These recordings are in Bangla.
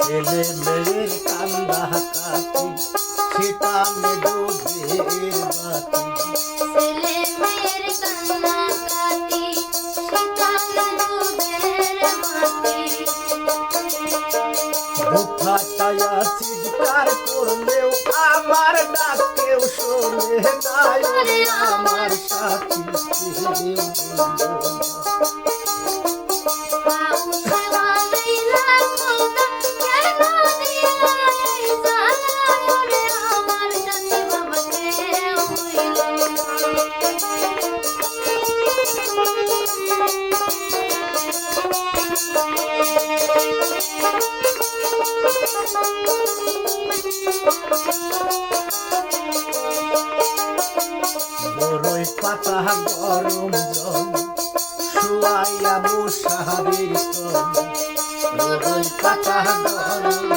ছেলে মেয়ের কান্দা কাটি সেটা মেঘের বাতি ছেলে মেয়ের কান্না কাটি শীতল দুধের বাতি বুকটায়া চিৎকার করলেও আমার ডাক কেউ শোনে না ওরে আমার সাথী কেউ বড়ই পাতা গরম জল শুয়াইয়া মশারির তলে বড়ই পাতা গরম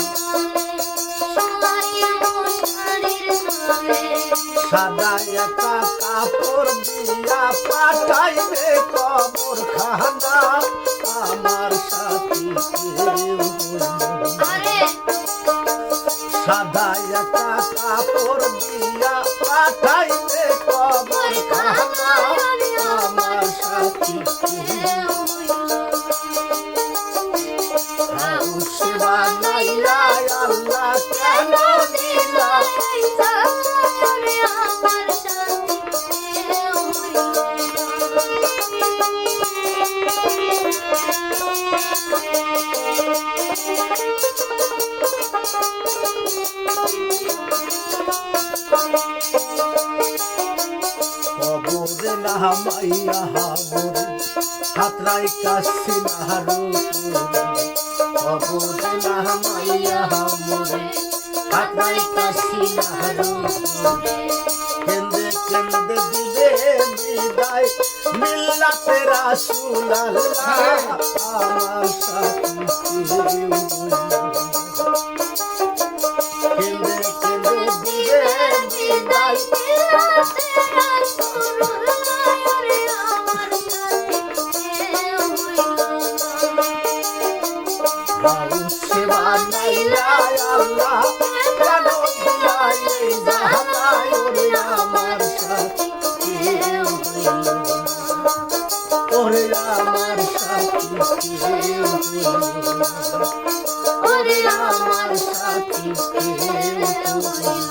সাদা একা কাপড় দিয়া পাঠাইবে কবর খানা আমার সাথী কেউ সাদা একা কাপড় দিয়া পাঠাইবে কবর খানা আমার সাথী সেবা নাইলা আল্লাহ কেন দিলা কবরে না মাইয়া হাবরে হাতরাই কাছে নাহারু কবরে না মাইয়া হাবরে হাতরাই কাছে নাহারু কেন্দে কেন্দে দিবে বিদায় মিল্লাতে রাসূলুল্লাহ আমার সাথী কেউ কেন্দে কেন্দে দিবে বিদায় সেবা নাইলা আল্লাহ কেন দিলাই এই জাহানায় ওরে আমার সাথী কেউ ওরে আমার সাথী কেউ ওরে আমার সাথী কেউ